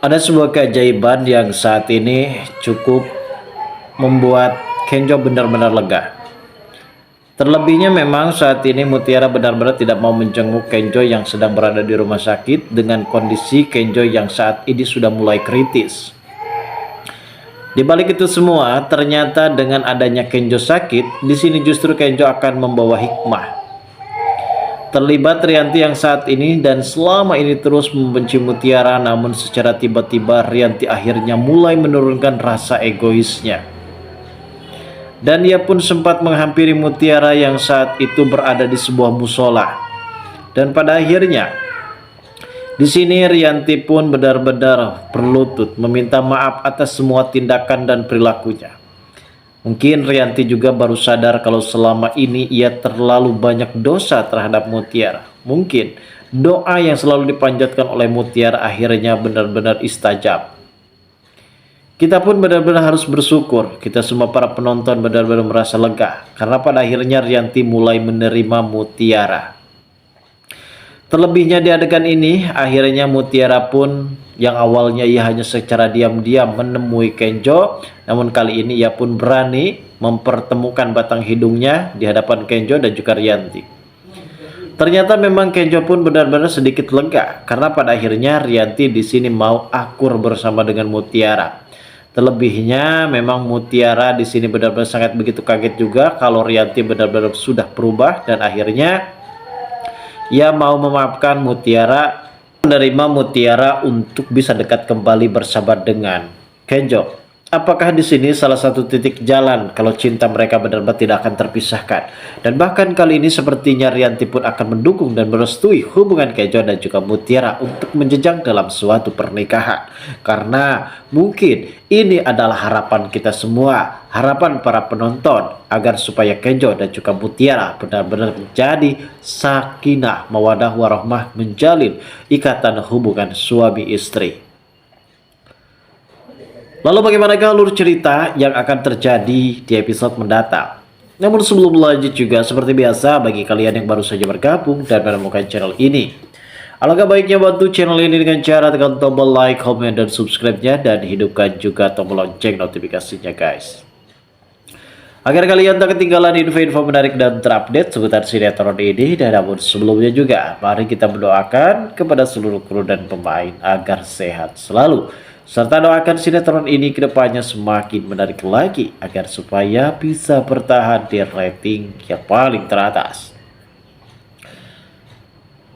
Ada sebuah keajaiban yang saat ini cukup membuat Kenjo benar-benar lega. Terlebihnya memang saat ini Mutiara benar-benar tidak mau menjenguk Kenjo yang sedang berada di rumah sakit dengan kondisi Kenjo yang saat ini sudah mulai kritis. Di balik itu semua, ternyata dengan adanya Kenjo sakit, di sini justru Kenjo akan membawa hikmah. Terlibat Rianti yang saat ini dan selama ini terus membenci Mutiara, namun secara tiba-tiba Rianti akhirnya mulai menurunkan rasa egoisnya. Dan ia pun sempat menghampiri Mutiara yang saat itu berada di sebuah musola. Dan pada akhirnya, di sini Rianti pun benar-benar berlutut meminta maaf atas semua tindakan dan perilakunya. Mungkin Rianti juga baru sadar kalau selama ini ia terlalu banyak dosa terhadap Mutiara. Mungkin doa yang selalu dipanjatkan oleh Mutiara akhirnya benar-benar istajab. Kita pun benar-benar harus bersyukur. Kita semua para penonton benar-benar merasa lega. Karena pada akhirnya Rianti mulai menerima Mutiara. Terlebihnya di adegan ini, akhirnya Mutiara pun yang awalnya ia hanya secara diam-diam menemui Kenjo, namun kali ini ia pun berani mempertemukan batang hidungnya di hadapan Kenjo dan juga Rianti. Ternyata memang Kenjo pun benar-benar sedikit lega karena pada akhirnya Rianti di sini mau akur bersama dengan Mutiara. Terlebihnya memang Mutiara di sini benar-benar sangat begitu kaget juga kalau Rianti benar-benar sudah berubah dan akhirnya ia mau memaafkan Mutiara, menerima Mutiara untuk bisa dekat kembali bersahabat dengan Kenjo. Apakah di sini salah satu titik jalan kalau cinta mereka benar-benar tidak akan terpisahkan? Dan bahkan kali ini sepertinya Rianti pun akan mendukung dan merestui hubungan Kenjo dan juga Mutiara untuk menjejak dalam suatu pernikahan. Karena mungkin ini adalah harapan kita semua, harapan para penonton agar supaya Kenjo dan juga Mutiara benar-benar menjadi sakinah, mawadah warahmah, menjalin ikatan hubungan suami istri. Lalu bagaimanakah alur cerita yang akan terjadi di episode mendatang? Namun sebelum lanjut juga seperti biasa bagi kalian yang baru saja bergabung dan menemukan channel ini, alangkah baiknya bantu channel ini dengan cara tekan tombol like, comment, dan subscribe-nya dan hidupkan juga tombol lonceng notifikasinya guys. Agar kalian tak ketinggalan info-info menarik dan terupdate seputar sinetron ini. Dan namun sebelumnya juga, mari kita mendoakan kepada seluruh kru dan pemain agar sehat selalu. Serta doakan sinetron ini kedepannya semakin menarik lagi agar supaya bisa bertahan di rating yang paling teratas.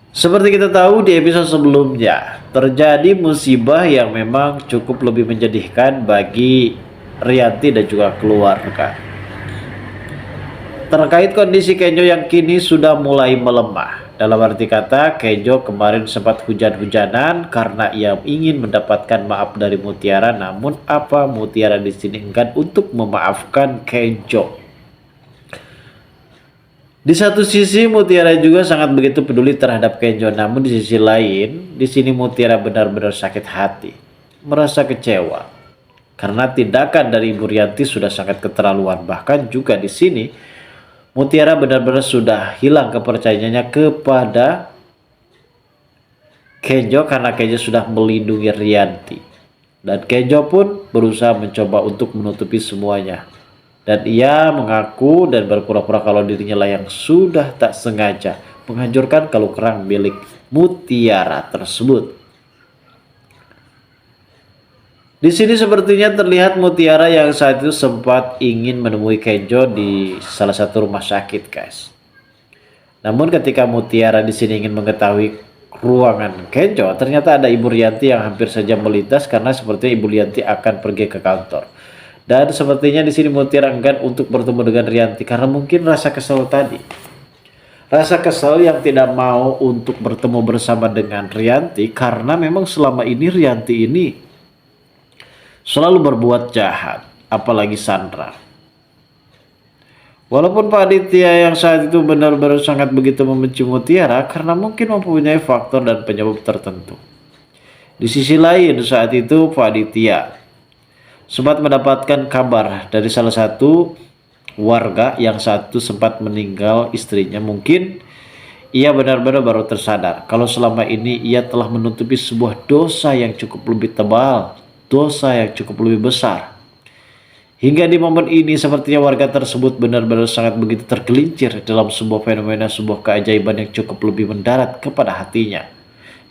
Seperti kita tahu di episode sebelumnya, terjadi musibah yang memang cukup lebih menyedihkan bagi Rianti dan juga keluarga. Terkait kondisi Kenjo yang kini sudah mulai melemah. Dalam arti kata, Kenjo kemarin sempat hujan-hujanan karena ia ingin mendapatkan maaf dari Mutiara, namun apa Mutiara di sini enggan untuk memaafkan Kenjo. Di satu sisi Mutiara juga sangat begitu peduli terhadap Kenjo, namun di sisi lain, di sini Mutiara benar-benar sakit hati, merasa kecewa karena tindakan dari Ibu Rianti sudah sangat keterlaluan. Bahkan juga di sini Mutiara benar-benar sudah hilang kepercayaannya kepada Kenjo karena Kenjo sudah melindungi Rianti. Dan Kenjo pun berusaha mencoba untuk menutupi semuanya. Dan ia mengaku dan berpura-pura kalau dirinya lah yang sudah tak sengaja menghancurkan kalung kerang milik Mutiara tersebut. Di sini sepertinya terlihat Mutiara yang saat itu sempat ingin menemui Kenjo di salah satu rumah sakit, guys. Namun ketika Mutiara di sini ingin mengetahui ruangan Kenjo, ternyata ada Ibu Rianti yang hampir saja melintas karena sepertinya Ibu Rianti akan pergi ke kantor. Dan sepertinya di sini Mutiara enggan untuk bertemu dengan Rianti karena mungkin rasa kesal tadi. Rasa kesal yang tidak mau untuk bertemu bersama dengan Rianti karena memang selama ini Rianti ini selalu berbuat jahat, apalagi Sandra. Walaupun Pak Aditya yang saat itu benar-benar sangat begitu membenci Mutiara karena mungkin mempunyai faktor dan penyebab tertentu. Di sisi lain saat itu Pak Aditya sempat mendapatkan kabar dari salah satu warga yang saat itu sempat meninggal istrinya. Mungkin ia benar-benar baru tersadar kalau selama ini ia telah menutupi sebuah dosa yang cukup lebih tebal, dosa yang cukup lebih besar. Hingga di momen ini sepertinya warga tersebut benar-benar sangat begitu tergelincir dalam sebuah fenomena, sebuah keajaiban yang cukup lebih mendarat kepada hatinya.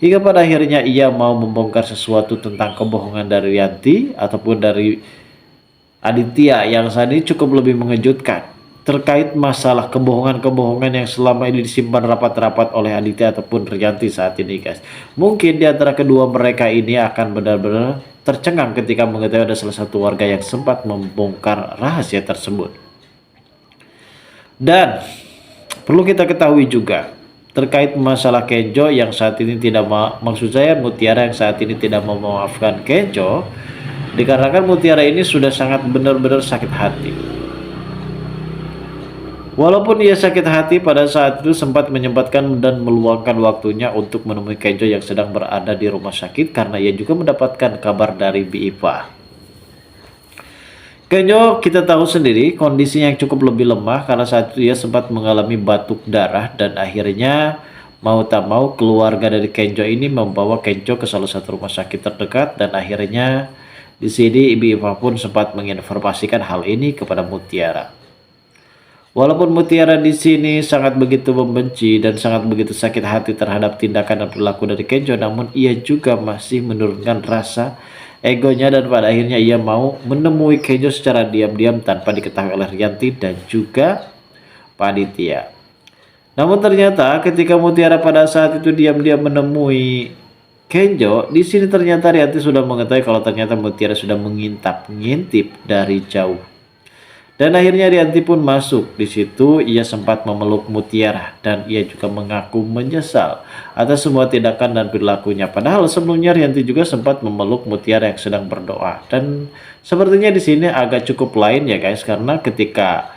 Hingga pada akhirnya ia mau membongkar sesuatu tentang kebohongan dari Rianti ataupun dari Aditya yang saat ini cukup lebih mengejutkan terkait masalah kebohongan-kebohongan yang selama ini disimpan rapat-rapat oleh Aditya ataupun Rianti saat ini, guys. Mungkin di antara kedua mereka ini akan benar-benar tercengang ketika mengetahui ada salah satu warga yang sempat membongkar rahasia tersebut. Dan perlu kita ketahui juga terkait masalah Kenjo yang saat ini tidak maksud saya Mutiara yang saat ini tidak memaafkan Kenjo, dikarenakan Mutiara ini sudah sangat benar-benar sakit hati. Walaupun ia sakit hati pada saat itu sempat menyempatkan dan meluangkan waktunya untuk menemui Kenjo yang sedang berada di rumah sakit karena ia juga mendapatkan kabar dari Biipa. Kenjo kita tahu sendiri kondisinya yang cukup lebih lemah karena saat itu ia sempat mengalami batuk darah dan akhirnya mau tak mau keluarga dari Kenjo ini membawa Kenjo ke salah satu rumah sakit terdekat dan akhirnya di sini Biipa pun sempat menginformasikan hal ini kepada Mutiara. Walaupun Mutiara di sini sangat begitu membenci dan sangat begitu sakit hati terhadap tindakan dan perilaku dari Kenjo, namun ia juga masih menurunkan rasa egonya dan pada akhirnya ia mau menemui Kenjo secara diam-diam tanpa diketahui oleh Rianti dan juga Aditya. Namun ternyata ketika Mutiara pada saat itu diam-diam menemui Kenjo, di sini ternyata Rianti sudah mengetahui kalau ternyata Mutiara sudah mengintip dari jauh. Dan akhirnya Rianti pun masuk. Di situ ia sempat memeluk Mutiara dan ia juga mengaku menyesal atas semua tindakan dan perilakunya. Padahal sebelumnya Rianti juga sempat memeluk Mutiara yang sedang berdoa. Dan sepertinya di sini agak cukup lain ya guys, karena ketika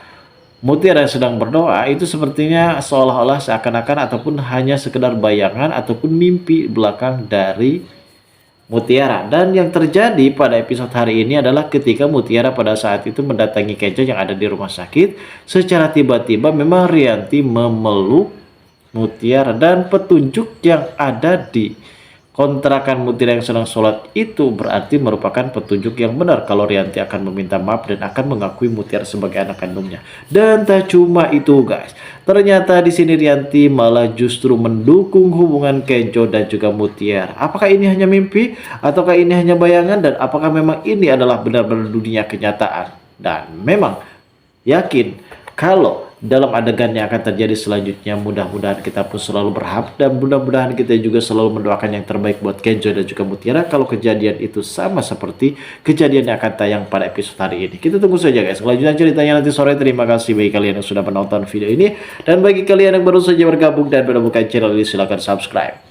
Mutiara sedang berdoa itu sepertinya seolah-olah seakan-akan ataupun hanya sekedar bayangan ataupun mimpi belakang dari Mutiara. Dan yang terjadi pada episode hari ini adalah ketika Mutiara pada saat itu mendatangi Kenjo yang ada di rumah sakit, secara tiba-tiba memang Rianti memeluk Mutiara dan petunjuk yang ada di kontrakan Mutiara yang sedang sholat itu berarti merupakan petunjuk yang benar kalau Rianti akan meminta maaf dan akan mengakui Mutiara sebagai anak kandungnya. Dan tak cuma itu guys, ternyata di sini Rianti malah justru mendukung hubungan Kenjo dan juga Mutiara. Apakah ini hanya mimpi ataukah ini hanya bayangan dan apakah memang ini adalah benar-benar dunia kenyataan? Dan memang yakin kalau dalam adegan yang akan terjadi selanjutnya mudah-mudahan kita pun selalu berharap dan mudah-mudahan kita juga selalu mendoakan yang terbaik buat Kenjo dan juga Mutiara kalau kejadian itu sama seperti kejadian yang akan tayang pada episode hari ini. Kita tunggu saja guys kelanjutan ceritanya nanti sore. Terima kasih bagi kalian yang sudah menonton video ini dan bagi kalian yang baru saja bergabung dan menemukan channel ini silahkan subscribe.